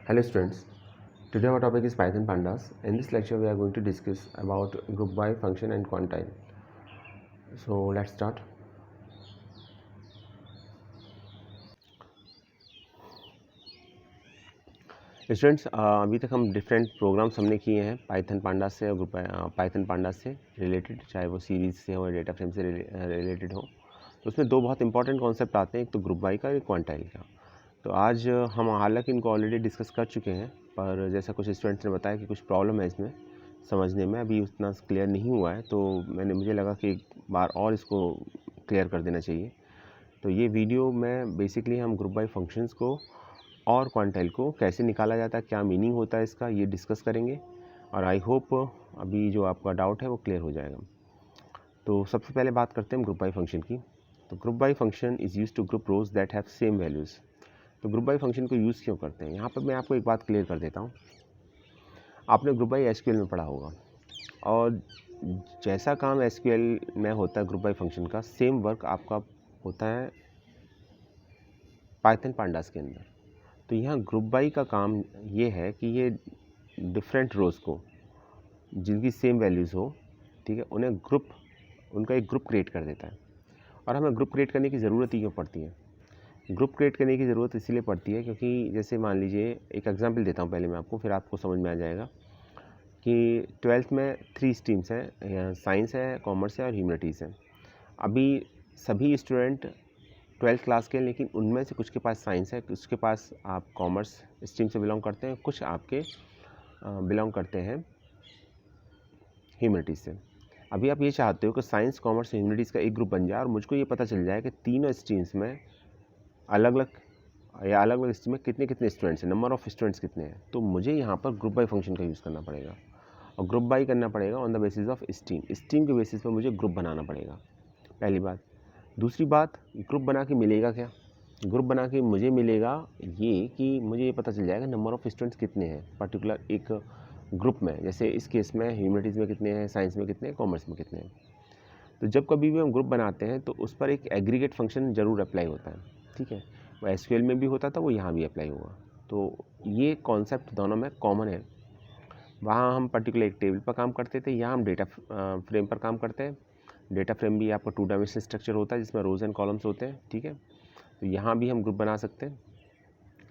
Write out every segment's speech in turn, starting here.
Hello students, today our topic is Python pandas. In this lecture we are going to discuss about group by function and quantile. So let's start. Students अभी तक हम different programmes हमने किए हैं Python pandas से और Python pandas से related, चाहे वो सीरीज़ से हो या डेटा फ्रेम से रिलेटेड हो। तो उसमें दो बहुत इंपॉर्टेंट कॉन्सेप्ट आते हैं, एक तो ग्रुप बाई का और एक क्वांटाइल का। तो आज हम हालांकि इनको ऑलरेडी डिस्कस कर चुके हैं, पर जैसा कुछ स्टूडेंट्स ने बताया कि कुछ प्रॉब्लम है इसमें समझने में, अभी उतना क्लियर नहीं हुआ है, तो मुझे लगा कि एक बार और इसको क्लियर कर देना चाहिए। तो ये वीडियो में बेसिकली हम ग्रुप बाई फंक्शंस को और क्वांटाइल को कैसे निकाला जाता है, क्या मीनिंग होता है इसका, ये डिस्कस करेंगे। और आई होप अभी जो आपका डाउट है वो क्लियर हो जाएगा। तो सबसे पहले बात करते हैं ग्रुप बाई फंक्शन की। तो group by function is use to group rows that have same values. तो ग्रुप बाई फंक्शन को यूज़ क्यों करते हैं, यहाँ पर मैं आपको एक बात क्लियर कर देता हूँ। आपने ग्रुप बाई एसक्यूएल में पढ़ा होगा, और जैसा काम एसक्यूएल में होता है ग्रुप बाई फंक्शन का, सेम वर्क आपका होता है पाइथन पांडास के अंदर। तो यहाँ ग्रुप बाई का काम ये है कि ये डिफरेंट रोज़ को जिनकी सेम वैल्यूज़ हो, ठीक है, उनका एक ग्रुप क्रिएट कर देता है। और हमें ग्रुप क्रिएट करने की ज़रूरत ही क्यों पड़ती है? ग्रुप क्रिएट करने की ज़रूरत इसीलिए पड़ती है क्योंकि जैसे मान लीजिए, एक एग्जांपल देता हूँ पहले मैं आपको, फिर आपको समझ में आ जाएगा कि 12th में 3 स्ट्रीम्स हैं, साइंस है, कॉमर्स है और ह्यूमैनिटीज़ है। अभी सभी स्टूडेंट 12th क्लास के, लेकिन उनमें से कुछ के पास साइंस है, कुछ के पास आप कॉमर्स स्ट्रीम से बिलोंग करते हैं, कुछ आपके बिलोंग करते हैं ह्यूमैनिटीज़ से। अभी आप ये चाहते हो कि साइंस, कॉमर्स, ह्यूमैनिटीज़ का एक ग्रुप बन जाए और मुझको ये पता चल जाए कि तीनों स्ट्रीम्स में अलग अलग स्ट्रीम में कितने कितने स्टूडेंट्स हैं, नंबर ऑफ़ स्टूडेंट्स कितने हैं। तो मुझे यहाँ पर ग्रुप बाई फंक्शन का यूज़ करना पड़ेगा, और ग्रुप बाई करना पड़ेगा on the basis of stream के बेसिस पर मुझे ग्रुप बनाना पड़ेगा, पहली बात। दूसरी बात, ग्रुप बना के मिलेगा क्या? ग्रुप बना के मुझे मिलेगा ये कि मुझे ये पता चल जाएगा नंबर ऑफ़ स्टूडेंट्स कितने हैं पर्टिकुलर एक ग्रुप में। जैसे इस केस में ह्यूमैनिटीज़ में कितने हैं, साइंस में कितने हैं, कॉमर्स में कितने हैं। तो जब कभी भी हम ग्रुप बनाते हैं तो उस पर एक एग्रीगेट फंक्शन ज़रूर अप्लाई होता है, ठीक है। वो एसक्यूएल में भी होता था, वो यहाँ भी अप्लाई होगा। तो ये कॉन्सेप्ट दोनों में कॉमन है। वहाँ हम पर्टिकुलर एक टेबल पर काम करते थे, यहाँ हम डेटा फ्रेम पर काम करते हैं। डेटा फ्रेम भी आपका 2 डायमेंशनल स्ट्रक्चर होता है जिसमें रोज़ एंड कॉलम्स होते हैं, ठीक है। तो यहाँ भी हम ग्रुप बना सकते हैं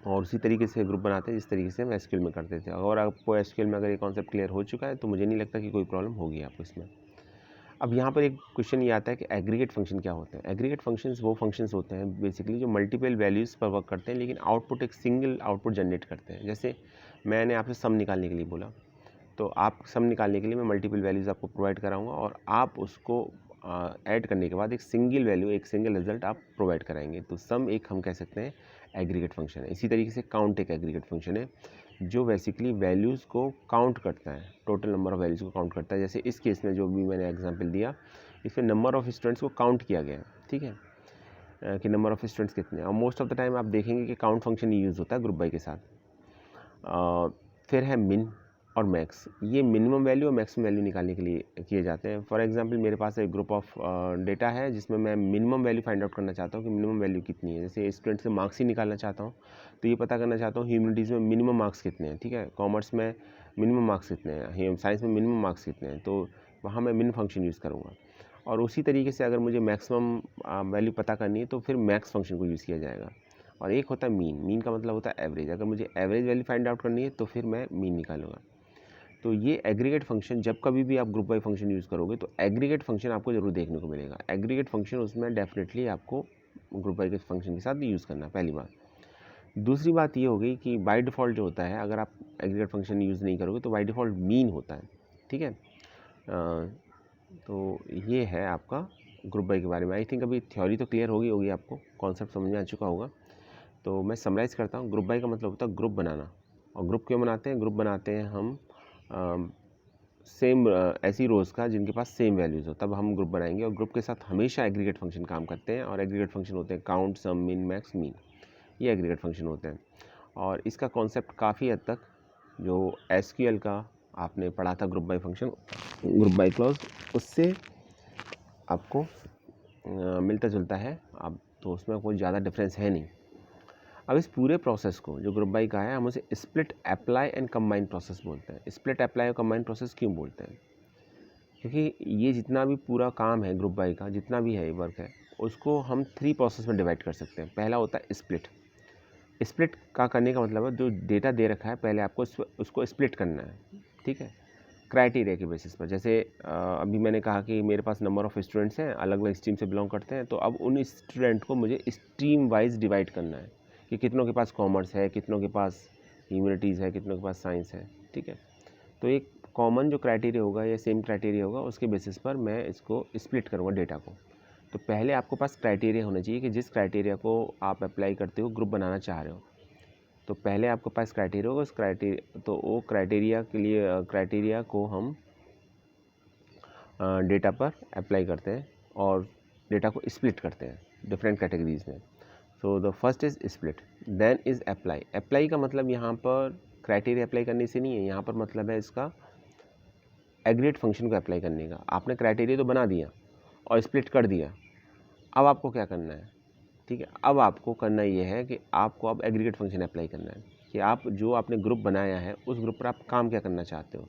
और उसी तरीके से ग्रुप बनाते हैं जिस तरीके से हम एसक्यूएल में करते थे। और आपको एसक्यूएल में अगर ये कॉन्सेप्ट क्लियर हो चुका है तो मुझे नहीं लगता कि कोई प्रॉब्लम होगी आपको इसमें। अब यहाँ पर एक क्वेश्चन ये आता है कि एग्रीगेट फंक्शन क्या होते हैं। एग्रीगेट फंक्शंस वो फंक्शंस होते हैं बेसिकली जो मल्टीपल वैल्यूज़ पर वर्क करते हैं, लेकिन आउटपुट एक सिंगल आउटपुट जनरेट करते हैं। जैसे मैंने आपसे सम निकालने के लिए बोला, तो आप सम निकालने के लिए मैं मल्टीपल वैल्यूज़ आपको प्रोवाइड कराऊंगा और आप उसको ऐड करने के बाद एक सिंगल वैल्यू, एक सिंगल रिजल्ट आप प्रोवाइड कराएंगे। तो सम एक हम कह सकते हैं एग्रीगेट फंक्शन है। इसी तरीके से काउंट एक एग्रीगेट फंक्शन है जो बेसिकली वैल्यूज़ को काउंट करता है, टोटल नंबर ऑफ़ वैल्यूज़ को काउंट करता है। जैसे इस केस में जो भी मैंने एग्जांपल दिया, इसमें नंबर ऑफ़ स्टूडेंट्स को काउंट किया गया है, ठीक है, कि नंबर ऑफ़ स्टूडेंट्स कितने हैं। और मोस्ट ऑफ द टाइम आप देखेंगे कि काउंट फंक्शन ही यूज़ होता है ग्रुप बाई के साथ। फिर है मिन और मैक्स, ये मिनिमम वैल्यू और मैक्सिमम वैल्यू निकालने के लिए किए जाते हैं। फॉर एग्जांपल मेरे पास एक ग्रुप ऑफ डेटा है जिसमें मैं मिनिमम वैल्यू फाइंड आउट करना चाहता हूँ कि मिनिमम वैल्यू कितनी है। जैसे स्टूडेंट्स के मार्क्स ही निकालना चाहता हूँ, तो ये पता करना चाहता हूँ ह्यूमैनिटीज़ में मिनिमम मार्क्स कितने हैं, ठीक है, कॉमर्स में मिनिमम मार्क्स कितने हैं, साइंस में मिनिमम मार्क्स कितने हैं। तो वहाँ मैं मिन फंक्शन यूज़ करूँगा। और उसी तरीके से अगर मुझे मैक्सिमम वैल्यू पता करनी है तो फिर मैक्स फंक्शन को यूज़ किया जाएगा। और एक होता है मीन का मतलब होता है एवरेज। अगर मुझे एवरेज वैल्यू फाइंड आउट करनी है तो फिर मैं मीन निकालूंगा। तो ये एग्रीगेट फंक्शन, जब कभी भी आप ग्रुप बाई फंक्शन यूज़ करोगे तो एग्रीगेट फंक्शन आपको जरूर देखने को मिलेगा। एग्रीगेट फंक्शन उसमें डेफिनेटली आपको ग्रुप बाई के फंक्शन के साथ यूज़ करना है, पहली बात। दूसरी बात ये हो गई कि बाय डिफ़ॉल्ट जो होता है, अगर आप एग्रीगेट फंक्शन यूज़ नहीं करोगे तो बाय डिफ़ॉल्ट मीन होता है, ठीक है। तो ये है आपका ग्रुप बाई के बारे में। आई थिंक अभी थ्योरी तो क्लियर होगी आपको, कॉन्सेप्ट समझ में आ चुका होगा। तो मैं समराइज़ करता हूँ। ग्रुप बाई का मतलब होता है ग्रुप बनाना। और ग्रुप क्यों बनाते हैं? ग्रुप बनाते हैं हम सेम ऐसी रोज़ का जिनके पास सेम वैल्यूज़ हो, तब हम ग्रुप बनाएंगे। और ग्रुप के साथ हमेशा एग्रीगेट फंक्शन काम करते हैं, और एग्रीगेट फंक्शन होते हैं काउंट, सम, मिन, मैक्स, मीन, ये एग्रीगेट फंक्शन होते हैं। और इसका कॉन्सेप्ट काफ़ी हद तक जो एसक्यूएल का आपने पढ़ा था group by function, group by clause, उससे आपको मिलता जुलता है। अब तो उसमें कोई ज़्यादा डिफरेंस है नहीं। अब इस पूरे प्रोसेस को जो ग्रुप बाई का है, हम उसे split apply and combine process बोलते हैं। स्प्लिट अप्लाई और कंबाइन प्रोसेस क्यों बोलते हैं? क्योंकि ये जितना भी पूरा काम है ग्रुप बाई का, जितना भी है वर्क है, उसको हम 3 प्रोसेस में डिवाइड कर सकते हैं। पहला होता है स्प्लिट। स्प्लिट का करने का मतलब है जो डेटा दे रखा है, पहले आपको उसको स्प्लिट करना है, ठीक है, क्राइटेरिया के बेसिस पर। जैसे अभी मैंने कहा कि मेरे पास नंबर ऑफ़ स्टूडेंट्स हैं, अलग अलग स्ट्रीम से बिलोंग करते हैं, तो अब उन स्टूडेंट को मुझे स्ट्रीम वाइज डिवाइड करना है कि कितनों के पास कॉमर्स है, कितनों के पास ह्यूमैनिटीज़ है, कितनों के पास साइंस है, ठीक है। तो एक कॉमन जो क्राइटेरिया होगा या सेम क्राइटेरिया होगा, उसके बेसिस पर मैं इसको स्प्लिट करूँगा डेटा को। तो पहले आपके पास क्राइटेरिया होना चाहिए कि जिस क्राइटेरिया को आप अप्लाई करते हो, ग्रुप बनाना चाह रहे हो, तो पहले आपके पास क्राइटेरिया होगा। उस क्राइटेरिया, तो वो क्राइटेरिया के लिए क्राइटेरिया को हम डेटा पर अप्लाई करते हैं और डेटा को स्प्लिट करते हैं डिफरेंट कैटेगरीज में। So the first is split, then is apply. Apply का मतलब यहाँ पर क्राइटेरिया अप्लाई करने से नहीं है, यहाँ पर मतलब है इसका एग्रीगेट फंक्शन को अप्लाई करने का। आपने क्राइटेरिया तो बना दिया और स्प्लिट कर दिया, अब आपको क्या करना है, ठीक है, अब आपको करना ये है कि आपको अब एग्रीगेट फंक्शन अप्लाई करना है कि आप जो आपने ग्रुप बनाया है, उस ग्रुप पर आप काम क्या करना चाहते हो।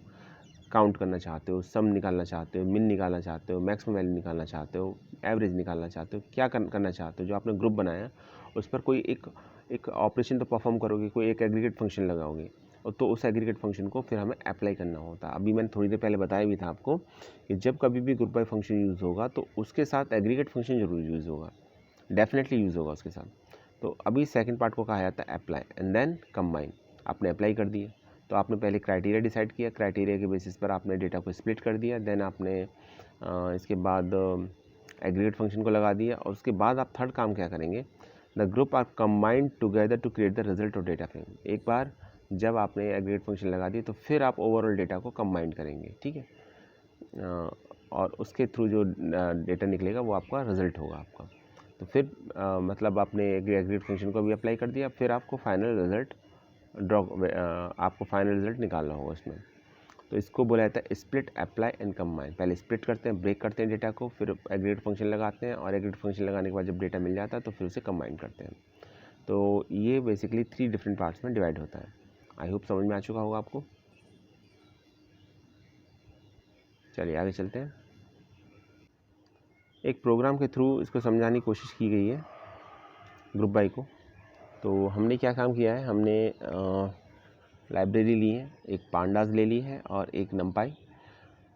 काउंट करना चाहते हो, सम निकालना चाहते हो, मिन निकालना चाहते हो, मैक्सिमम वैल्यू निकालना चाहते हो, एवरेज निकालना चाहते हो, क्या करना चाहते हो। जो आपने ग्रुप बनाया उस पर कोई एक ऑपरेशन तो परफॉर्म करोगे, कोई एक एग्रीगेट फंक्शन लगाओगे, और तो उस एग्रीगेट फंक्शन को फिर हमें अप्लाई करना होता है। अभी मैंने थोड़ी देर पहले बताया भी था आपको कि जब कभी भी ग्रुप बाय फंक्शन यूज़ होगा तो उसके साथ एग्रीगेट फंक्शन जरूर यूज़ होगा, डेफिनेटली यूज़ होगा उसके साथ। तो अभी सेकंड पार्ट को कहा जाता है अप्लाई एंड देन कंबाइन। आपने अप्लाई कर दिया, तो आपने पहले क्राइटेरिया डिसाइड किया, क्राइटेरिया के बेसिस पर आपने डेटा को स्प्लिट कर दिया, देन आपने इसके बाद एग्रीगेट फंक्शन को लगा दिया, और उसके बाद आप थर्ड काम क्या करेंगे, the group are combined together to create the result of data frame. एक बार जब आपने एग्रीगेट फंक्शन लगा दिया तो फिर आप ओवरऑल डेटा को कंबाइन करेंगे, ठीक है, और उसके थ्रू जो डेटा निकलेगा वो आपका रिजल्ट होगा आपका। तो फिर मतलब आपने एग्रीगेट फंक्शन को भी अप्लाई कर दिया, फिर आपको फाइनल रिजल्ट आपको फाइनल रिजल्ट निकालना होगा इसमें। तो इसको बोला जाता है स्प्लिट अप्लाई एंड कंबाइन। पहले स्प्लिट करते हैं, ब्रेक करते हैं डेटा को, फिर एग्रीगेट फंक्शन लगाते हैं, और एग्रीगेट फंक्शन लगाने के बाद जब डेटा मिल जाता है तो फिर उसे कंबाइन करते हैं। तो ये बेसिकली 3 डिफरेंट पार्ट्स में डिवाइड होता है। आई होप समझ में आ चुका होगा आपको। चलिए आगे चलते हैं। एक प्रोग्राम के थ्रू इसको समझाने की कोशिश की गई है ग्रुप बाई को। तो हमने क्या काम किया है, हमने लाइब्रेरी ली है, एक पांडास ले ली है और एक नमपाई।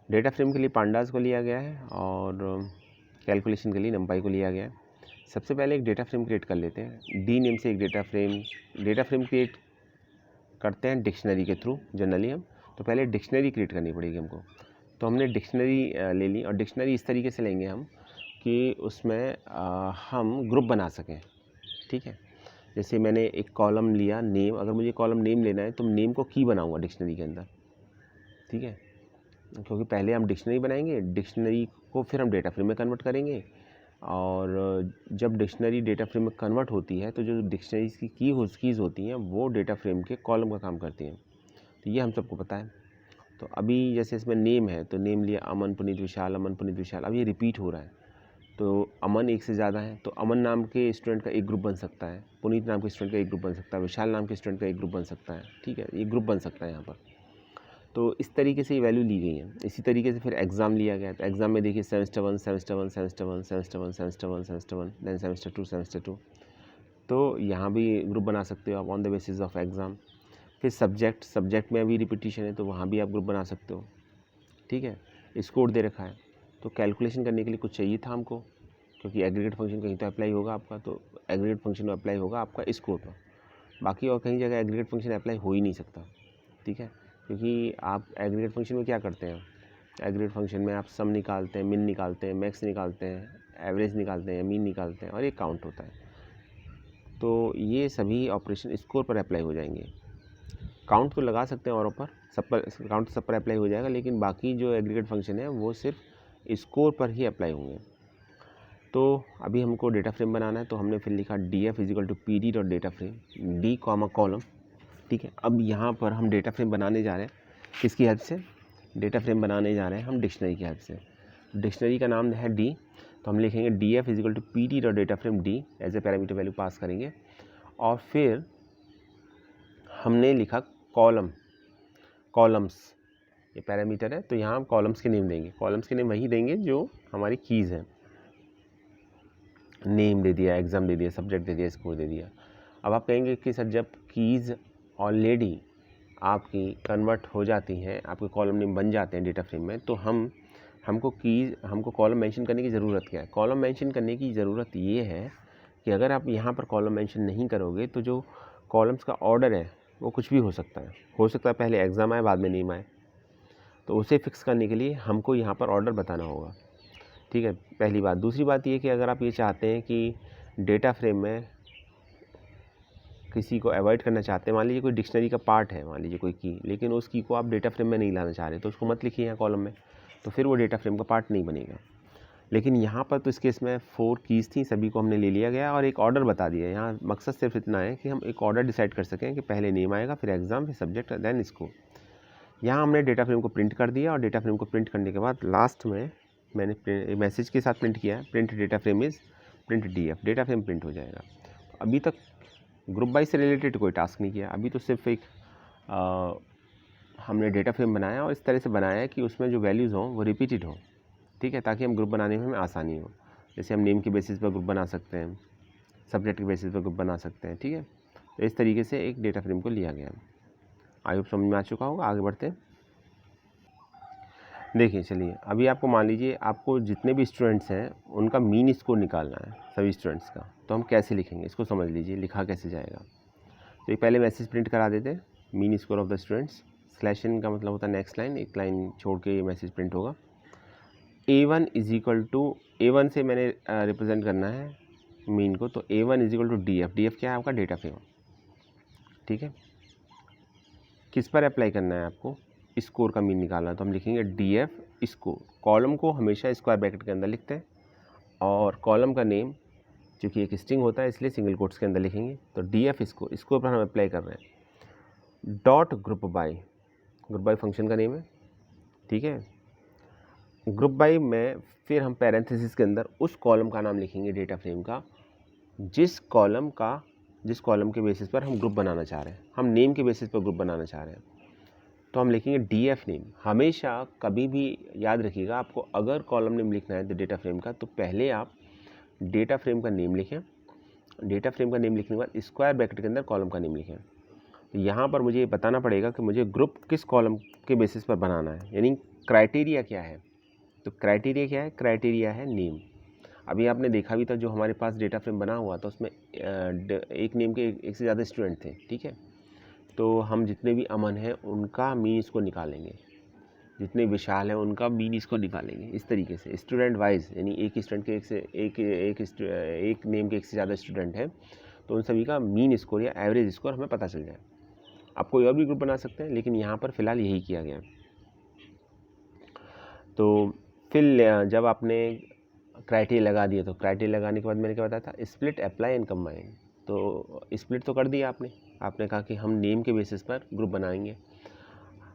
डेटा फ्रेम के लिए पांडास को लिया गया है और कैलकुलेशन के लिए नमपाई को लिया गया है। सबसे पहले एक डेटा फ्रेम क्रिएट कर लेते हैं। डी नेम से एक डेटा फ्रेम क्रिएट करते हैं डिक्शनरी के थ्रू जनरली हम। तो पहले डिक्शनरी क्रिएट करनी पड़ेगी हमको। तो हमने डिक्शनरी ले ली, और डिक्शनरी इस तरीके से लेंगे हम कि उसमें हम ग्रुप बना सकें, ठीक है। जैसे मैंने एक कॉलम लिया नेम, अगर मुझे कॉलम नेम लेना है तो नेम को की बनाऊंगा डिक्शनरी के अंदर, ठीक है, क्योंकि पहले हम डिक्शनरी बनाएंगे, डिक्शनरी को फिर हम डेटा फ्रेम में कन्वर्ट करेंगे, और जब डिक्शनरी डेटा फ्रेम में कन्वर्ट होती है तो जो डिक्शनरी की कीज़ होती हैं वो डेटा फ्रेम के कॉलम का काम करती हैं। तो ये हम सबको पता है। तो अभी जैसे इसमें नेम है, तो नेम लिया अमन पुनीत विशाल, अमन पुनीत विशाल। अब ये रिपीट हो रहा है, तो अमन एक से ज़्यादा है, तो अमन नाम के स्टूडेंट का एक ग्रुप बन सकता है, पुनीत नाम के स्टूडेंट का एक ग्रुप बन सकता है, विशाल नाम के स्टूडेंट का एक ग्रुप बन सकता है, ठीक है, ये ग्रुप बन सकता है यहाँ पर। तो इस तरीके से ये वैल्यू ली गई है। इसी तरीके से फिर एग्ज़ाम लिया गया। तो एग्ज़ाम में देखिए semester 1 semester 1 semester 1 semester 1 semester 1 semester 1 then semester 2 semester 2। तो यहाँ भी ग्रुप बना सकते हो आप on the basis of exam. फिर सब्जेक्ट में अभी रिपीटिशन है तो वहाँ भी आप ग्रुप बना सकते हो, ठीक है। स्कोर दे रखा है, तो कैलकुलेशन करने के लिए कुछ चाहिए था हमको, क्योंकि एग्रीगेट फंक्शन कहीं तो अप्लाई होगा आपका, तो एग्रीगेट फंक्शन अप्लाई होगा आपका स्कोर पर। बाकी और कहीं जगह एग्रीगेट फंक्शन अप्लाई हो ही नहीं सकता, ठीक है, क्योंकि आप एग्रीगेट फंक्शन में क्या करते हैं, एग्रीगेट फंक्शन में आप सम निकालते हैं, मिन निकालते हैं, मैक्स निकालते हैं, एवरेज निकालते हैं, मीन निकालते हैं, और एक काउंट होता है। तो ये सभी ऑपरेशन स्कोर पर अप्लाई हो जाएंगे। काउंट तो लगा सकते हैं, और ऊपर सब पर काउंट सब पर अप्लाई हो जाएगा, लेकिन बाकी जो एग्रीगेट फंक्शन है वो सिर्फ स्कोर पर ही अप्लाई होंगे। तो अभी हमको डेटा फ्रेम बनाना है, तो हमने फिर लिखा D F equal to P D dot data frame D comma column, ठीक है। अब यहाँ पर हम डेटा फ्रेम बनाने जा रहे हैं, किसकी हेल्प से, डेटा फ्रेम बनाने जा रहे हैं हम डिक्शनरी की हेल्प से। डिक्शनरी का नाम है डी, तो हम लिखेंगे D F equal to P D dot data frame D as a parameter value pass करेंगे, और फिर हमने लिखा कॉलम्स, ये पैरामीटर है, तो यहाँ हम कॉलम्स के नेम देंगे। कॉलम्स के नेम वही देंगे जो हमारी कीज़ हैं। नेम दे दिया, एग्ज़ाम दे दिया, सब्जेक्ट दे दिया, स्कोर दे दिया। अब आप कहेंगे कि सर जब कीज़ ऑलरेडी आपकी कन्वर्ट हो जाती हैं, आपके कॉलम नेम बन जाते हैं डेटा फ्रेम में, तो हमको कॉलम मेंशन करने की ज़रूरत क्या है? कॉलम मेंशन करने की ज़रूरत ये है कि अगर आप यहाँ पर कॉलम मेंशन नहीं करोगे तो जो कॉलम्स का ऑर्डर है वो कुछ भी हो सकता है पहले एग्ज़ाम आए बाद में नेम आए, तो उसे फिक्स करने के लिए हमको यहाँ पर ऑर्डर बताना होगा। ठीक है, पहली बात। दूसरी बात ये कि अगर आप ये चाहते हैं कि डेटा फ्रेम में किसी को अवॉइड करना चाहते हैं, मान लीजिए कोई डिक्शनरी का पार्ट है, मान लीजिए कोई की, लेकिन उस की को आप डेटा फ्रेम में नहीं लाना चाह रहे, तो उसको मत लिखिए यहाँ कॉलम में, तो फिर वो डेटा फ्रेम का पार्ट नहीं बनेगा। लेकिन यहाँ पर तो इस केस में 4 कीज़ थी, सभी को हमने ले लिया गया और एक ऑर्डर बता दिया। यहाँ मकसद सिर्फ इतना है कि हम एक ऑर्डर डिसाइड कर सकें कि पहले नेम आएगा, फिर एग्ज़ाम, फिर सब्जेक्ट, देन स्कोर। यहाँ हमने डेटा फ्रेम को प्रिंट कर दिया और डेटा फ्रेम को प्रिंट करने के बाद लास्ट में मैंने मैसेज के साथ प्रिंट किया है, print data frame is print DF, data frame print हो जाएगा। अभी तक ग्रुप बाई से रिलेटेड कोई टास्क नहीं किया, अभी तो सिर्फ एक हमने डेटा फ्रेम बनाया और इस तरह से बनाया है कि उसमें जो वैल्यूज़ हों वो रिपीटेड हों। ठीक है, ताकि हम ग्रुप बनाने में हमें आसानी हो। जैसे हम नेम के बेसिस पर ग्रुप बना सकते हैं, सब्जेक्ट के बेसिस पर ग्रुप बना सकते हैं। ठीक है, तो इस तरीके से एक डेटा फ्रेम को लिया गया। आई होप समझ में आ चुका होगा। आगे बढ़ते हैं। देखिए, चलिए अभी आपको मान लीजिए आपको जितने भी स्टूडेंट्स हैं उनका मीन स्कोर निकालना है, सभी स्टूडेंट्स का। तो हम कैसे लिखेंगे इसको समझ लीजिए, लिखा कैसे जाएगा। तो एक पहले मैसेज प्रिंट करा देते हैं, mean score of the students. /n का मतलब होता है नेक्स्ट लाइन, एक लाइन छोड़ के ये मैसेज प्रिंट होगा। A1 is equal to, A1 से मैंने रिप्रेजेंट करना है मीन को, तो A1 is equal to DF। DF क्या है? आपका डेटा फ्रेम। ठीक है, किस पर अप्लाई करना है आपको? स्कोर का मीन निकालना है, तो हम लिखेंगे DF स्कोर। कॉलम को हमेशा स्क्वायर ब्रैकेट के अंदर लिखते हैं और कॉलम का नेम चूँकि एक स्ट्रिंग होता है इसलिए सिंगल कोट्स के अंदर लिखेंगे। तो DF स्कोर पर हम अप्लाई कर रहे हैं। डॉट ग्रुप बाई फंक्शन का नेम है। ठीक है, ग्रुप बाई में फिर हम पैरेंथेसिस के अंदर उस कॉलम का नाम लिखेंगे डेटा फ्रेम का जिस कॉलम के बेसिस पर हम ग्रुप बनाना चाह रहे हैं। हम नेम के बेसिस पर ग्रुप बनाना चाह रहे हैं, तो हम लिखेंगे DF नेम। हमेशा कभी भी याद रखिएगा, आपको अगर कॉलम नेम लिखना है तो डेटा फ्रेम का, तो पहले आप डेटा फ्रेम का नेम लिखें। डेटा फ्रेम का नेम लिखने के बाद स्क्वायर ब्रैकेट के अंदर कॉलम का नेम लिखें। तो यहाँ पर मुझे बताना पड़ेगा कि मुझे ग्रुप किस कॉलम के बेसिस पर बनाना है, यानी क्राइटेरिया क्या है। तो क्राइटेरिया क्या है? क्राइटेरिया है नेम। अभी आपने देखा भी था, जो हमारे पास डेटा फ्रेम बना हुआ था उसमें एक नेम के एक से ज़्यादा स्टूडेंट थे। ठीक है, तो हम जितने भी अमन हैं उनका मीन इसको निकालेंगे, जितने विशाल हैं उनका मीन इसको निकालेंगे। इस तरीके से स्टूडेंट वाइज, यानी एक स्टूडेंट के एक नेम के एक से ज़्यादा स्टूडेंट हैं तो उन सभी का मीन स्कोर या एवरेज स्कोर हमें पता चल जाए। आप कोई और भी ग्रुप बना सकते हैं, लेकिन यहाँ पर फ़िलहाल यही किया गया। तो फिर जब आपने क्राइटेरिया लगा दिया, तो क्राइटेरिया लगाने के बाद मैंने क्या बताया था? Split, apply and combine. तो स्प्लिट तो कर दिया आपने कहा कि हम नेम के बेसिस पर ग्रुप बनाएंगे।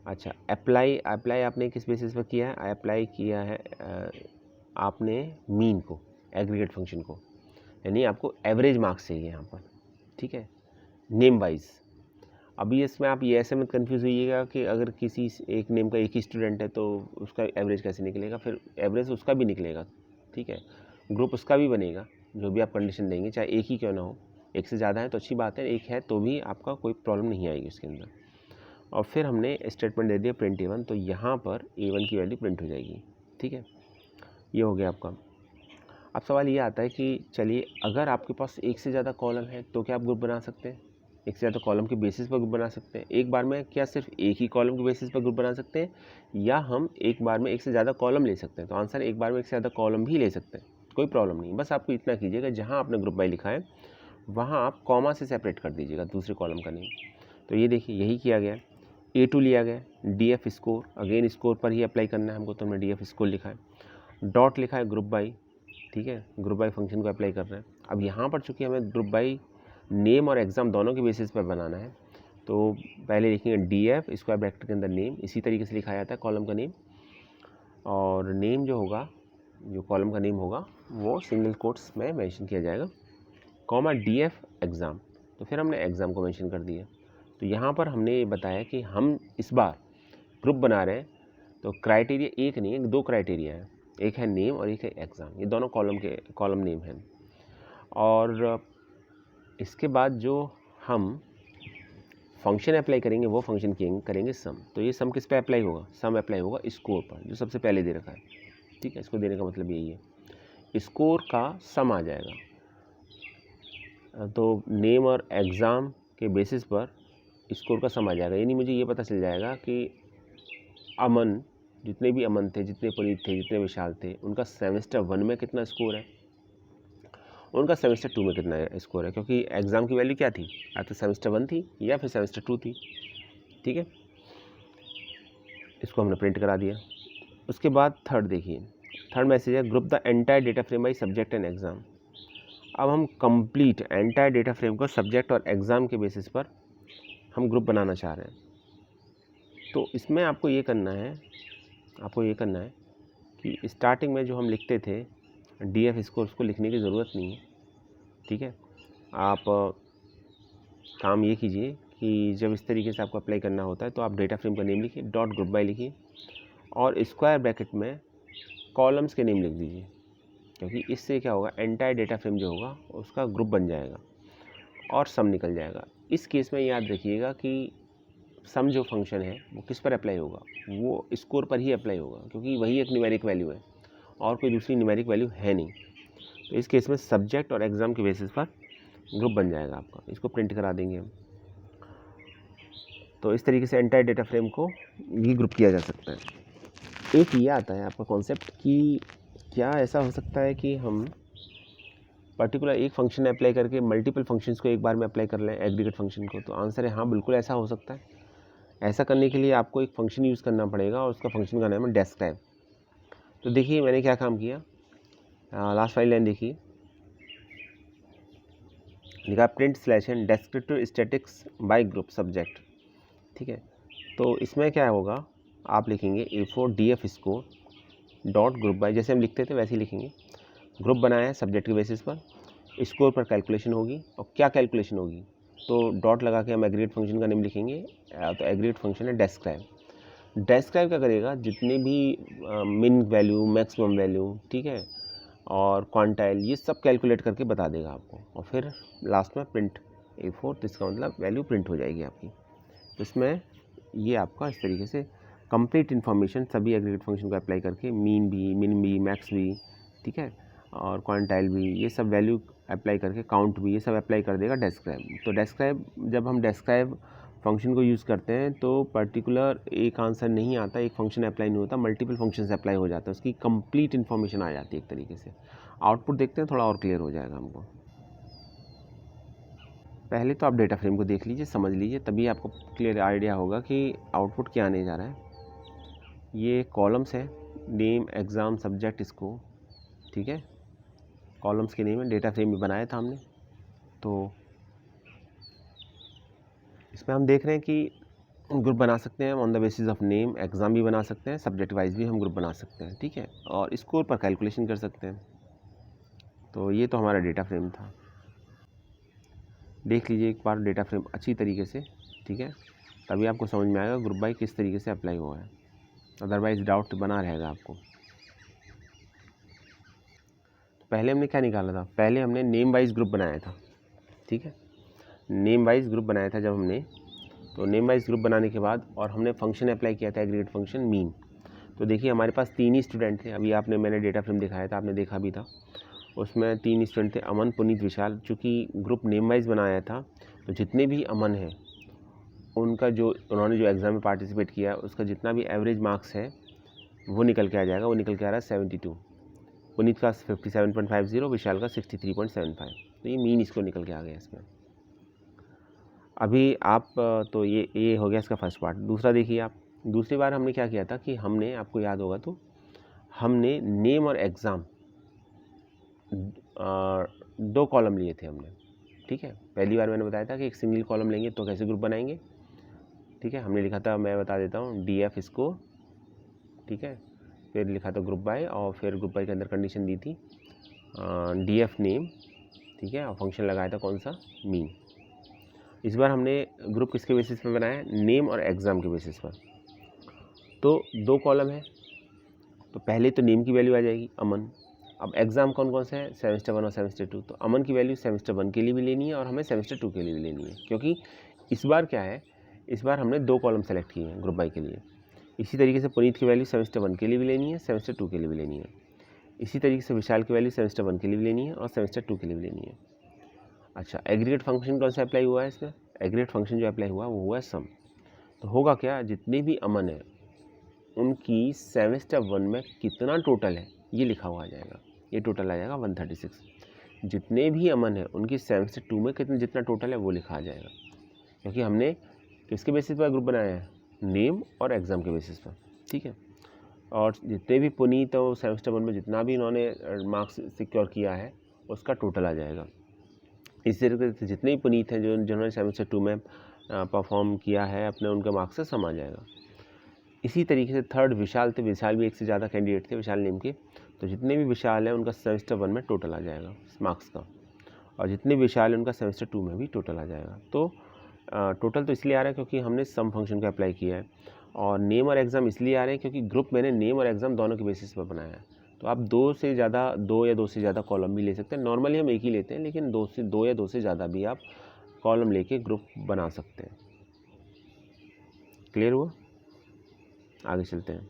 अच्छा, अप्लाई आपने किस बेसिस पर किया है? अप्लाई किया है आपने मीन को, एग्रीगेट फंक्शन को, यानी आपको एवरेज मार्क्स चाहिए यहाँ पर। ठीक है, नेम वाइज। अभी इसमें आप ये ऐसे मत कन्फ्यूज़ होइएगा कि अगर किसी एक नेम का एक ही स्टूडेंट है तो उसका एवरेज कैसे निकलेगा। फिर एवरेज उसका भी निकलेगा। ठीक है, ग्रुप उसका भी बनेगा, जो भी आप कंडीशन देंगे, चाहे एक ही क्यों ना हो। एक से ज़्यादा है तो अच्छी बात है, एक है तो भी आपका कोई प्रॉब्लम नहीं आएगी उसके अंदर। और फिर हमने स्टेटमेंट दे दिया प्रिंट A1, तो यहाँ पर A1 की वैल्यू प्रिंट हो जाएगी। ठीक है, ये हो गया आपका। अब सवाल ये आता है कि चलिए अगर आपके पास एक से ज़्यादा कॉलम है तो क्या आप ग्रुप बना सकते हैं? एक से ज़्यादा कॉलम के बेसिस पर ग्रुप बना सकते हैं। एक बार में क्या सिर्फ एक ही कॉलम के बेसिस पर ग्रुप बना सकते हैं, या हम एक बार में एक से ज़्यादा कॉलम ले सकते हैं? तो आंसर एक बार में एक से ज़्यादा कॉलम भी ले सकते हैं, कोई प्रॉब्लम नहीं। बस आपको इतना कीजिएगा, जहाँ आपने ग्रुप बाई लिखा है वहाँ आप कॉमा से सेपरेट कर दीजिएगा दूसरे कॉलम का नेम। तो ये देखिए यही किया गया। A2 लिया गया, DF स्कोर, अगेन स्कोर पर ही अप्लाई करना है हमको, तो हमने DF स्कोर लिखा है। डॉट लिखा है ग्रुप बाई। ठीक है, ग्रुप बाई फंक्शन को अप्लाई कर रहे हैं। अब यहाँ पर चूँकि हमें ग्रुप बाई नेम और एग्ज़ाम दोनों के बेसिस पर बनाना है, तो पहले लिखेंगे DF स्क्वायर ब्रैकेट के अंदर नेम। इसी तरीके से लिखा जाता है कॉलम का नेम, और नेम जो होगा, जो कॉलम का नेम होगा वो सिंगल कोट्स में मेंशन किया जाएगा, कॉमा DF एग्ज़ाम। तो फिर हमने एग्ज़ाम को मेंशन कर दिया। तो यहाँ पर हमने ये बताया कि हम इस बार ग्रुप बना रहे हैं, तो क्राइटेरिया एक नहीं है, 2 क्राइटेरिया है, एक है नेम और एक है एग्ज़ाम। ये दोनों कॉलम नेम हैं। और इसके बाद जो हम फंक्शन अप्लाई करेंगे वो फंक्शन करेंगे सम। तो ये सम किस पे अप्लाई होगा? सम अप्लाई होगा स्कोर पर, जो सबसे पहले दे रखा है। ठीक है, इसको देने का मतलब यही है, स्कोर का सम आ जाएगा। तो नेम और एग्ज़ाम के बेसिस पर स्कोर का सम आ जाएगा। यानी मुझे ये पता चल जाएगा कि अमन, जितने भी अमन थे, जितने पुनीत थे, जितने विशाल थे, उनका सेमेस्टर 1 में कितना स्कोर है, उनका सेमेस्टर 2 में कितना स्कोर है, क्योंकि एग्ज़ाम की वैल्यू क्या थी, या तो सेमेस्टर 1 थी या फिर सेमेस्टर 2 थी। ठीक है, इसको हमने प्रिंट करा दिया। उसके बाद थर्ड देखिए, थर्ड मैसेज है group the entire data frame by subject and exam. अब हम कंप्लीट एंटायर डेटा फ्रेम को सब्जेक्ट और एग्ज़ाम के बेसिस पर हम ग्रुप बनाना चाह रहे हैं। तो इसमें आपको ये करना है कि स्टार्टिंग में जो हम लिखते थे DF स्कोर, उसको लिखने की ज़रूरत नहीं है। ठीक है, आप काम ये कीजिए कि जब इस तरीके से आपको अप्लाई करना होता है तो आप डेटा फ्रेम का नेम लिखिए, डॉट ग्रुप बाय लिखिए और स्क्वायर ब्रैकेट में कॉलम्स के नेम लिख दीजिए, क्योंकि इससे क्या होगा, एंटायर डेटा फ्रेम जो होगा उसका ग्रुप बन जाएगा और सम निकल जाएगा। इस केस में याद रखिएगा कि सम जो फंक्शन है वो किस पर अप्लाई होगा, वो स्कोर पर ही अप्लाई होगा, क्योंकि वही एक न्यूमेरिक वैल्यू है और कोई दूसरी न्यूमेरिक वैल्यू है नहीं। तो इस केस में सब्जेक्ट और एग्ज़ाम के बेसिस पर ग्रुप बन जाएगा आपका। इसको प्रिंट करा देंगे हम। तो इस तरीके से एंटायर डेटा फ्रेम को भी ग्रुप किया जा सकता है। एक ये आता है आपका कॉन्सेप्ट कि क्या ऐसा हो सकता है कि हम पर्टिकुलर एक फंक्शन अप्लाई करके मल्टीपल फंक्शंस को एक बार में अप्लाई कर लें, एग्रीगेट फंक्शन को। तो आंसर है हाँ, बिल्कुल ऐसा हो सकता है। ऐसा करने के लिए आपको एक फंक्शन यूज़ करना पड़ेगा और उसका फंक्शन का नाम है डेस्क्राइब। तो देखिए मैंने क्या काम किया, लास्ट वाली लाइन देखिए, लिखा print slash N descriptive statics by group subject. ठीक है, तो इसमें क्या होगा, आप लिखेंगे A4 DF score dot group by, जैसे हम लिखते थे वैसे ही लिखेंगे। ग्रुप बनाया है सब्जेक्ट के बेसिस पर, स्कोर पर कैलकुलेशन होगी। और क्या कैलकुलेशन होगी, तो डॉट लगा के हम एग्रीगेट फंक्शन का नेम लिखेंगे। तो एग्रीगेट फंक्शन है डेस्क्राइब। डेस्क्राइब क्या करेगा, जितने भी मिन वैल्यू, मैक्सिमम वैल्यू, ठीक है, और क्वांटाइल, ये सब कैलकुलेट करके बता देगा आपको। और फिर लास्ट में प्रिंट A4, तो इसका मतलब वैल्यू प्रिंट हो जाएगी आपकी। तो इसमें ये आपका इस तरीके से कंप्लीट इन्फॉर्मेशन सभी एग्रीगेट फंक्शन को अप्लाई करके, मीन भी, मिन भी, मैक्स भी, ठीक है, और क्वांटाइल भी, ये सब वैल्यू अप्लाई करके, काउंट भी, ये सब अप्लाई कर देगा डेस्क्राइब। तो डेस्क्राइब, जब हम डेस्क्राइब फंक्शन को यूज़ करते हैं तो पर्टिकुलर एक आंसर नहीं आता, एक फंक्शन अप्लाई नहीं होता, मल्टीपल फंक्शन अप्लाई हो जाता है, उसकी कंप्लीट इन्फॉर्मेशन आ जाती है एक तरीके से। आउटपुट देखते हैं, थोड़ा और क्लियर हो जाएगा हमको। पहले तो आप डेटा फ्रेम को देख लीजिए, समझ लीजिए, तभी आपको क्लियर आइडिया होगा कि आउटपुट क्या आने जा रहा है। ये कॉलम्स है, नेम, एग्ज़ाम, सब्जेक्ट, स्कोर। ठीक है, कॉलम्स के नेम है, डेटा फ्रेम भी बनाया था हमने। तो इसमें हम देख रहे हैं कि ग्रुप बना सकते हैं on the basis of name, exam भी बना सकते हैं, सब्जेक्ट वाइज भी हम ग्रुप बना सकते हैं। ठीक है, और स्कोर पर कैलकुलेशन कर सकते हैं। तो ये तो हमारा डेटा फ्रेम था। देख लीजिए एक बार डेटा फ्रेम अच्छी तरीके से, ठीक है, तभी आपको समझ में आएगा ग्रुप बाई किस तरीके से अप्लाई हुआ है, अदरवाइज़ डाउट बना रहेगा आपको। तो पहले हमने क्या निकाला था, पहले हमने नेम वाइज ग्रुप बनाया था। ठीक है, नेम वाइज ग्रुप बनाया था जब हमने, तो नेम वाइज ग्रुप बनाने के बाद और हमने फंक्शन अप्लाई किया था, एग्रीगेट फंक्शन मीन। तो देखिए हमारे पास 3 ही स्टूडेंट थे, अभी मैंने डेटा फ्रेम दिखाया था, आपने देखा भी था, उसमें 3 स्टूडेंट थे, अमन, पुनीत, विशाल। चूँकि ग्रुप नेम वाइज बनाया था तो जितने भी अमन हैं उनका जो उन्होंने जो एग्ज़ाम में पार्टिसिपेट किया उसका जितना भी एवरेज मार्क्स है वो निकल के आ जाएगा। वो निकल के आ रहा है 72, पुनीत का 57.50, विशाल का 63.75। तो ये मीन इसको निकल के आ गया इसमें। अभी आप तो ये हो गया इसका फर्स्ट पार्ट। दूसरा देखिए आप, दूसरी बार हमने क्या किया था कि हमने, आपको याद होगा तो, हमने नेम और एग्ज़ाम 2 कॉलम लिए थे हमने। ठीक है, पहली बार मैंने बताया था कि एक सिंगल कॉलम लेंगे तो कैसे ग्रुप बनाएंगे। ठीक है, हमने लिखा था, मैं बता देता हूँ, DF स्कोर। ठीक है, फिर लिखा था ग्रुप बाय, और फिर ग्रुप बाय के अंदर कंडीशन दी थी DF नेम। ठीक है, और फंक्शन लगाया था कौन सा, मीन। इस बार हमने ग्रुप किसके बेसिस पर बनाया है, नेम और एग्ज़ाम के बेसिस पर। तो 2 कॉलम है, तो पहले तो नेम की वैल्यू आ जाएगी अमन। अब एग्ज़ाम कौन कौन से है, सेमेस्टर 1 और सेमेस्टर 2। तो अमन की वैल्यू सेमेस्टर 1 के लिए भी लेनी है और हमें सेमेस्टर 2 के लिए भी लेनी है, क्योंकि इस बार क्या है, इस बार हमने 2 कॉलम सेलेक्ट किए हैं ग्रुप बाई के लिए। इसी तरीके से पुनीत की वैल्यू सेमेस्टर 1 के लिए भी लेनी है, सेमेस्टर 2 के लिए भी लेनी है। इसी तरीके से विशाल की वैल्यू सेमेस्टर 1 के लिए भी लेनी है और सेमेस्टर 2 के लिए भी लेनी है। अच्छा, एग्रीगेट फंक्शन कौन सा अप्लाई हुआ है इसमें, एग्रीगेट फंक्शन जो अप्लाई हुआ वो हुआ है सम। तो होगा क्या, जितने भी अमन है उनकी सेमेस्टर 1 में कितना टोटल है ये लिखा हुआ आ जाएगा, ये टोटल आ जाएगा 136। जितने भी अमन है उनकी सेमेस्टर 2 में कितना जितना टोटल है वो लिखा आ जाएगा, क्योंकि हमने किसके बेसिस पर ग्रुप बनाया है, नेम और एग्ज़ाम के बेसिस पर। ठीक है, और जितने भी पुनीत हो सेमेस्टर 1 में जितना भी इन्होंने मार्क्स सिक्योर किया है उसका टोटल आ जाएगा। इसी तरीके से जितने भी पुनीत हैं जो जिन्होंने सेमेस्टर 2 में परफॉर्म किया है अपने, उनके मार्क्स से सम आ जाएगा। इसी तरीके से थर्ड विशाल थे, विशाल भी एक से ज़्यादा कैंडिडेट थे विशाल नेम के, तो जितने भी विशाल हैं उनका सेमेस्टर 1 में टोटल आ जाएगा मार्क्स का, और जितने विशाल हैं उनका सेमेस्टर 2 में भी टोटल आ जाएगा। तो टोटल तो इसलिए आ रहा है क्योंकि हमने सम फंक्शन का अप्लाई किया है, और नेम और एग्ज़ाम इसलिए आ रहे हैं क्योंकि ग्रुप मैंने नेम और एग्ज़ाम दोनों के बेसिस पर बनाया है। तो आप 2 या 2 से ज़्यादा कॉलम भी ले सकते हैं, नॉर्मली हम एक ही लेते हैं, लेकिन 2 या 2 से ज़्यादा भी आप कॉलम लेके ग्रुप बना सकते हैं। क्लियर हुआ, आगे चलते हैं।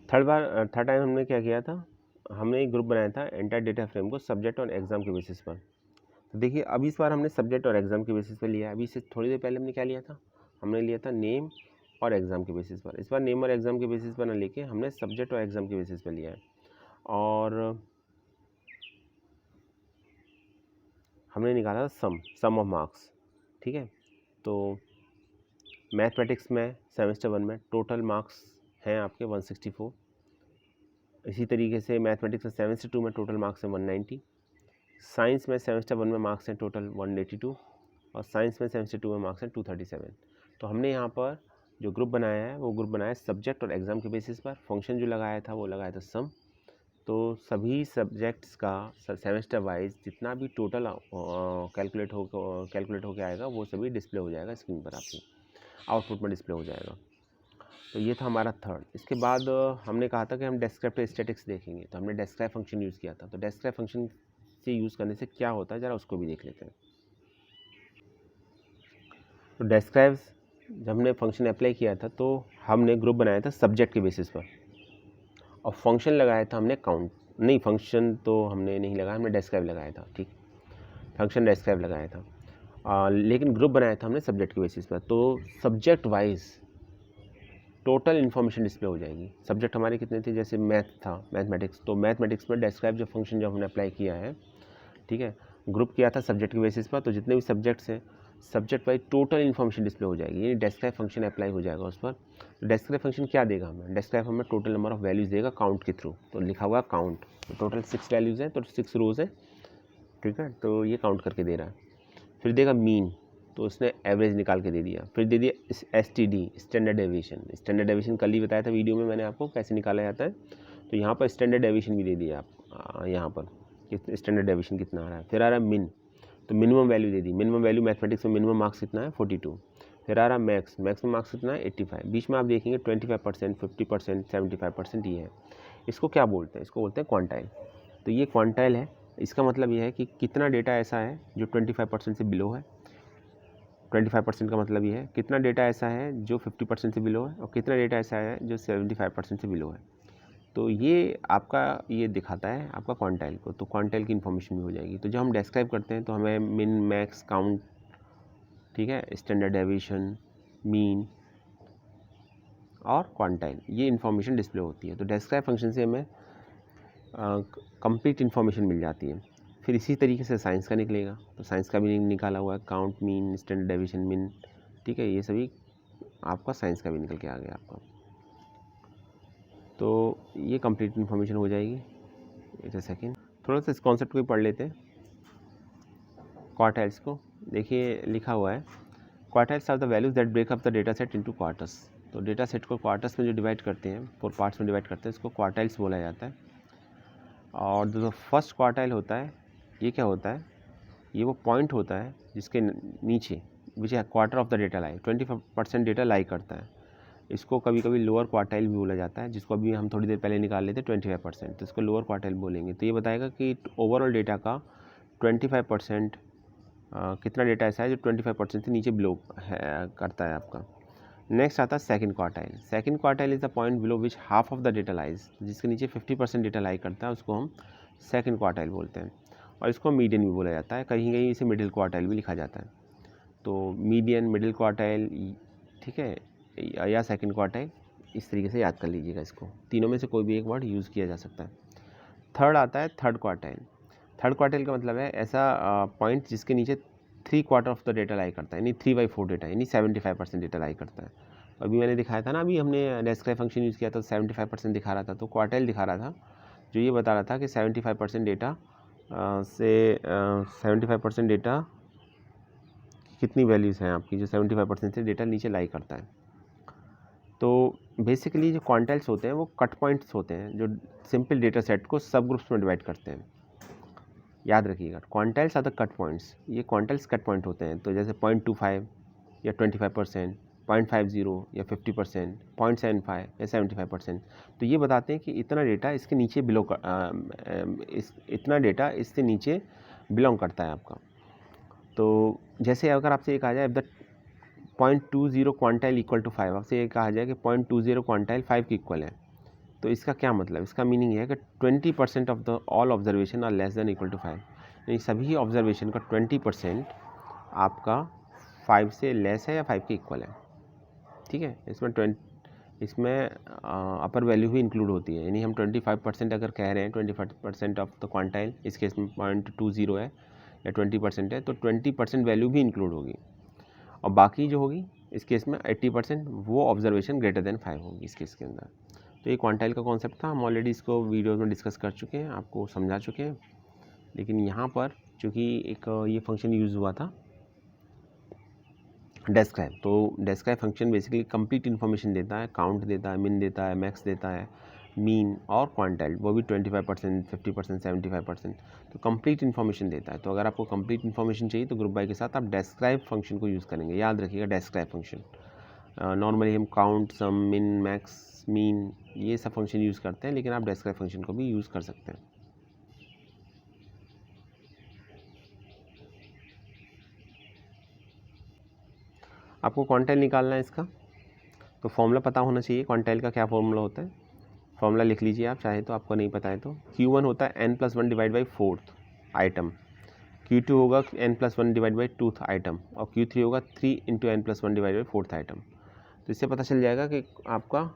थर्ड टाइम हमने क्या किया था, हमने एक ग्रुप बनाया था एंटायर डेटा फ्रेम को सब्जेक्ट और एग्ज़ाम के बेसिस पर। तो देखिए अब इस बार हमने सब्जेक्ट और एग्ज़ाम के बेसिस पर लिया है। अभी से थोड़ी देर पहले हमने क्या लिया था, हमने लिया था नेम और एग्ज़ाम के बेसिस पर। इस बार नेम और एग्ज़ाम के बेसिस पर ना लेके हमने सब्जेक्ट और एग्ज़ाम के बेसिस पर लिया है, और हमने निकाला था सम ऑफ मार्क्स। ठीक है, तो मैथमेटिक्स में सेमेस्टर 1 में टोटल मार्क्स हैं आपके 164। इसी तरीके से मैथमेटिक्स में सेमेस्टर 2 में टोटल मार्क्स हैं 190। साइंस में सेमेस्टर 1 में मार्क्स हैं टोटल 182, और साइंस में सेमेस्टर 2 में मार्क्स हैं 237। तो हमने यहाँ पर जो ग्रुप बनाया है वो ग्रुप बनाया है सब्जेक्ट और एग्ज़ाम के बेसिस पर। फंक्शन जो लगाया था वो लगाया था सम। तो सभी सब्जेक्ट्स का सेमेस्टर वाइज जितना भी टोटल कैलकुलेट होकर आएगा वो सभी डिस्प्ले हो जाएगा स्क्रीन पर, आपकी आउटपुट में डिस्प्ले हो जाएगा। तो ये था हमारा थर्ड। इसके बाद हमने कहा था कि हम डिस्क्रिप्टिव स्टैटिक्स देखेंगे, तो हमने डिस्क्राइब फंक्शन यूज़ किया था। तो डिस्क्राइब फंक्शन से यूज़ करने से क्या होता है ज़रा उसको भी देख लेते हैं। तो डिस्क्राइब जब हमने फंक्शन अप्लाई किया था तो हमने ग्रुप बनाया था सब्जेक्ट के बेसिस पर, और फंक्शन लगाया था हमने काउंट, नहीं फंक्शन तो हमने नहीं लगाया, हमने डिस्क्राइब लगाया था। ठीक, फंक्शन डिस्क्राइब लगाया था, लेकिन ग्रुप बनाया था हमने सब्जेक्ट के बेसिस पर। तो subject wise total information display हो जाएगी। सब्जेक्ट हमारे कितने थे, जैसे मैथ था, मैथमेटिक्स, तो मैथमेटिक्स में डिस्क्राइब जो फंक्शन जो हमने अप्लाई किया है, ठीक है, ग्रुप किया था सब्जेक्ट के बेसिस पर, तो जितने भी सब्जेक्ट्स हैं subject wise total information display हो जाएगी, यानी डिस्क्राइब फंक्शन अप्लाई हो जाएगा उस पर। तो डिस्क्राइब फंक्शन क्या देगा हमें, डिस्क्राइब हमें टोटल नंबर ऑफ वैल्यूज़ देगा काउंट के थ्रू। तो लिखा हुआ काउंट, तो टोटल 6 वैल्यूज़ हैं, तो 6 रोज़ है, ठीक है, तो ये काउंट करके दे रहा है। फिर देगा मीन, तो उसने एवरेज निकाल के दे दिया। फिर दे दिया STD, standard deviation. Standard deviation कल ही बताया था वीडियो में मैंने आपको कैसे निकाला जाता है, तो यहाँ पर स्टैंडर्ड डेविएशन भी दे दिया आप यहाँ पर कि स्टैंडर्ड डेविएशन कितना आ रहा है। फिर आ रहा है मिन, तो मिनिमम वैल्यू दे दी। मिनिमम वैल्यू मैथमेटिक्स में मिनिमम मार्क्स कितना है 42। फिर आ रहा है मैक्स में मार्क्स कितना है 85। बीच में आप देखेंगे 25%, 50%, 75% ये है। इसको क्या बोलते हैं, इसको बोलते हैं क्वांटाइल। तो ये क्वांटाइल है, इसका मतलब ये है कि कितना डेटा ऐसा है जो 25% से बिलो है। 25% का मतलब ये है कितना डेटा ऐसा है जो 50% से बिलो है, और कितना डेटा ऐसा है जो 75% से बिलो है। तो ये आपका ये दिखाता है आपका क्वांटाइल को, तो क्वांटाइल की इन्फॉर्मेशन भी हो जाएगी। तो जब हम डिस्क्राइब करते हैं तो हमें मिन, मैक्स, काउंट, ठीक है, स्टैंडर्ड डेविएशन, मीन और क्वांटाइल, ये इन्फॉर्मेशन डिस्प्ले होती है। तो डिस्क्राइब फंक्शन से हमें कंप्लीट इन्फॉर्मेशन मिल जाती है। फिर इसी तरीके से साइंस का निकलेगा, तो साइंस का भी निकाला हुआ है, काउंट, मीन, स्टैंडर्ड डेविएशन, मिन, ठीक है, ये सभी आपका साइंस का भी निकल के आ गया आपका। तो ये कंप्लीट इन्फॉर्मेशन हो जाएगी। एक सेकेंड, थोड़ा सा इस कॉन्सेप्ट को भी पढ़ लेते हैं। क्वार्टाइल्स को देखिए लिखा हुआ है, quartiles are the values that break up the data set into quarters. तो डेटा सेट को क्वार्टर्स में जो डिवाइड करते हैं, 4 पार्ट्स में डिवाइड करते हैं, इसको क्वार्टाइल्स बोला जाता है। और जो फर्स्ट क्वार्टाइल होता है ये क्या होता है, ये वो पॉइंट होता है जिसके नीचे विच है quarter of the data lie, 25% data lie करता है। इसको कभी कभी लोअर क्वार्टाइल भी बोला जाता है, जिसको अभी हम थोड़ी देर पहले निकाल लेते 25%, तो इसको लोअर क्वार्टाइल बोलेंगे। तो ये बताएगा कि ओवरऑल डेटा का 25% कितना डेटा ऐसा है जो 25% से नीचे बिलो करता है आपका। नेक्स्ट आता है second quartile. Second quartile is the point below which half of the data lies, जिसके नीचे 50% डेटा लाई करता है, उसको हम सेकंड क्वार्टाइल बोलते हैं। और इसको मीडियन भी बोला जाता है, कहीं कहीं इसे मिडिल क्वार्टाइल भी लिखा जाता है। तो मीडियन, मिडिल क्वार्टाइल, ठीक है, या सेकंड क्वार्टाइल, इस तरीके से याद कर लीजिएगा इसको। तीनों में से कोई भी एक वर्ड यूज़ किया जा सकता है। थर्ड आता है थर्ड क्वार्टाइल। थर्ड क्वार्टाइल का मतलब है ऐसा पॉइंट जिसके नीचे 3/4 ऑफ द डेटा लाई करता है, यानी 3/4 डेटा, यानी 75% डेटा लाई करता है। अभी मैंने दिखाया था ना, अभी हमने डेस्क्राइब फंक्शन यूज़ किया था, 75% दिखा रहा था, तो क्वार्टाइल दिखा रहा था जो ये बता रहा था कि 75% डेटा से 75% डेटा कितनी वैल्यूज़ हैं आपकी जो 75% से डेटा नीचे लाई करता है। तो बेसिकली जो क्वांटाइल्स होते हैं वो कट पॉइंट्स होते हैं जो सिंपल डेटा सेट को सब ग्रुप्स में डिवाइड करते हैं। याद रखिएगा, quantiles are the cut points, ये क्वांटाइल्स कट पॉइंट होते हैं। तो जैसे 0.25 या 25%, 0.50 या 50%, 0.75 या 75%, तो ये बताते हैं कि इतना डेटा इसके नीचे इतना डेटा इससे नीचे बिलोंग करता है आपका। तो जैसे अगर आपसे ये कहा जाए द 0.20 क्वांटाइल इक्वल टू 5, आपसे ये कहा जाए कि 0.20 क्वांटाइल 5 के इक्वल है, तो इसका क्या मतलब, इसका मीनिंग है कि 20% of the all observation are less than equal to 5, यानी सभी ऑब्जर्वेशन का 20% आपका 5 से लेस है या 5 के इक्वल है। ठीक है, इसमें अपर वैल्यू भी इंक्लूड होती है, यानी हम 25% अगर कह रहे हैं 25% ऑफ द क्वांटाइल, इस केस में 0.20 है या 20% है, तो 20% वैल्यू भी इंक्लूड होगी, और बाकी जो होगी इस केस में 80% वो ऑब्जर्वेशन ग्रेटर देन 5 होगी इस केस के अंदर। तो ये क्वांटाइल का कॉन्सेप्ट था, हम ऑलरेडी इसको वीडियोस में डिस्कस कर चुके हैं, आपको समझा चुके हैं। लेकिन यहाँ पर चूँकि एक ये फंक्शन यूज़ हुआ था डेस्क्राइब, तो describe function basically complete information देता है, काउंट देता है, मिन देता है, मैक्स देता है, मीन और क्वांटाइल, वो भी 25%, 50%, 75%, तो कंप्लीट इन्फॉर्मेशन देता है। तो अगर आपको कंप्लीट इन्फॉर्मेशन चाहिए तो ग्रुप बाय के साथ आप डेस्क्राइब फंक्शन को यूज़ करेंगे। याद रखिएगा डेस्क्राइब फंक्शन, नॉर्मली हम काउंट, सम, मिन, मैक्स, मीन ये सब फंक्शन यूज़ करते हैं, लेकिन आप डेस्क्राइब फंक्शन को भी यूज़ कर सकते हैं। आपको क्वांटाइल निकालना है इसका, तो फॉर्मूला पता होना चाहिए क्वांटाइल का क्या फॉर्मूला होता है। फॉर्मूला लिख लीजिए आप चाहे तो, आपको नहीं पता है तो। Q1 होता है n+1 divide by 4th item, Q2 होगा n+1 divide by 2th item, और Q3 होगा 3 into n+1 divide by 4th item. तो इससे पता चल जाएगा कि आपका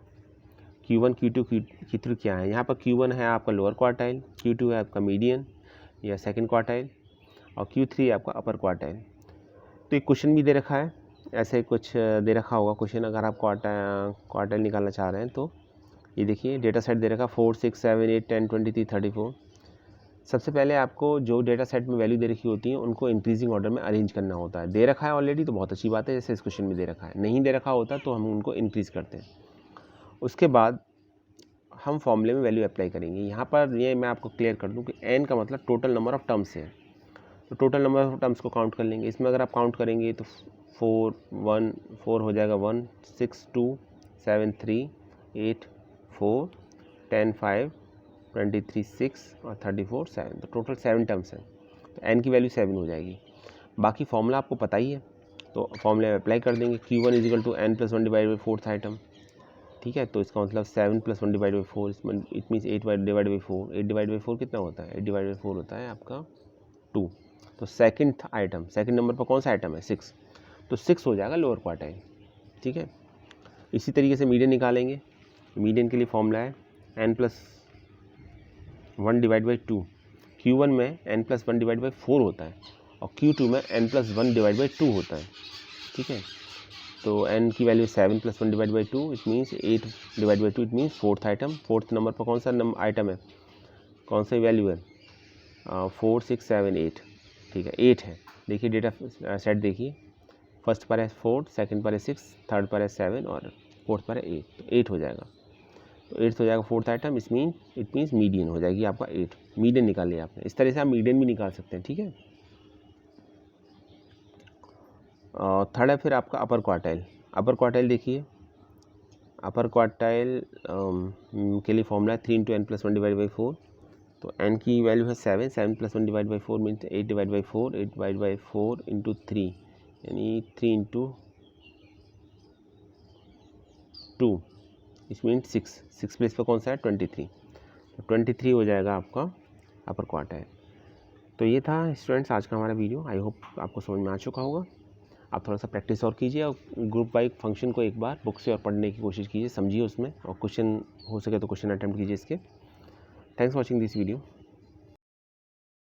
Q1, Q2, Q3 क्या है। यहाँ पर Q1 है आपका लोअर क्वार्टाइल, Q2 है आपका मीडियन या सेकेंड क्वार्टाइल, और Q3 है आपका अपर क्वार्टाइल। तो एक क्वेश्चन भी दे रखा है, ऐसे कुछ दे रखा होगा क्वेश्चन, अगर आप क्वार्टाइल निकालना चाह रहे हैं तो ये देखिए डेटा सेट दे रखा 4, 6, 7, 8, 10, 23, 34। सबसे पहले आपको जो डेटा सेट में वैल्यू दे रखी होती है उनको इंक्रीजिंग ऑर्डर में अरेंज करना होता है। दे रखा है ऑलरेडी तो बहुत अच्छी बात है, जैसे इस क्वेश्चन में दे रखा है। नहीं दे रखा होता तो हम उनको इंक्रीज़ करते हैं। उसके बाद हम फॉर्मूले में वैल्यू अप्लाई करेंगे। यहाँ पर ये मैं आपको क्लियर कर दूँ कि n का मतलब टोटल नंबर ऑफ टर्म्स है, तो टोटल नंबर ऑफ टर्म्स को काउंट कर लेंगे। इसमें अगर आप काउंट करेंगे तो 4 हो जाएगा 1, 6 2, 7 3, 8 4, 10 5, 23 6 और 34 7, तो टोटल 7 टर्म्स हैं, तो n की वैल्यू 7 हो जाएगी। बाकी फॉर्मूला आपको पता ही है, तो फॉर्मूले में अप्लाई कर देंगे। Q1 equal to n+1 divide by 4th item, ठीक है। तो इसका मतलब 7+1 divide by 4, it means 8 divide by 4। 8 divide by 4 कितना होता है, 8 डिवाइड बाई 4 होता है आपका 2। तो सेकंड आइटम, सेकंड नंबर पर कौन सा आइटम है, 6, तो 6 हो जाएगा लोअर क्वार्टाइल, ठीक है। इसी तरीके से मीडियन निकालेंगे। मीडियन के लिए फॉर्मूला है n+1 डिवाइड बाई 2। Q1 में n+1 डिवाइड बाई 4 होता है और Q2 में n+1 डिवाइड बाई 2 होता है, ठीक है। तो n की value 7+1 divide by 2, it means 8 divide by 2, it means 4th item. 4th number पर कौन सा आइटम है, कौन सा वैल्यू है, 4 6 7 8, ठीक है, 8 है। देखिए डेटा सेट देखिए, फर्स्ट पर है 4, सेकंड पर है 6, थर्ड पर है 7 और फोर्थ पर है 8, तो 8 हो जाएगा। तो 8th हो जाएगा 4th item, it means median हो जाएगी आपका 8, मीडियन निकालिए आपने। इस तरह से आप मीडियन भी निकाल सकते हैं, ठीक है। थर्ड है फिर आपका अपर क्वार्टाइल। अपर क्वार्टाइल देखिए, अपर क्वार्टाइल के लिए फॉर्मूला है 3 × n + 1 / 4। तो n की वैल्यू है 7, 7 + 1 / 4 मीन्स 8 / 4, 8 / 4 × 3 यानी 3 × 2 इस मीन 6 प्लेस पर कौन सा है 23, तो 23 हो जाएगा आपका अपर क्वार्टाइल। तो ये था स्टूडेंट्स आज का हमारा वीडियो। आई होप आपको समझ में आ चुका होगा। आप थोड़ा सा प्रैक्टिस और कीजिए और ग्रुप वाइज फंक्शन को एक बार बुक से और पढ़ने की कोशिश कीजिए, समझिए उसमें, और क्वेश्चन हो सके तो क्वेश्चन अटैम्प्ट कीजिए इसके। Thanks for watching this video.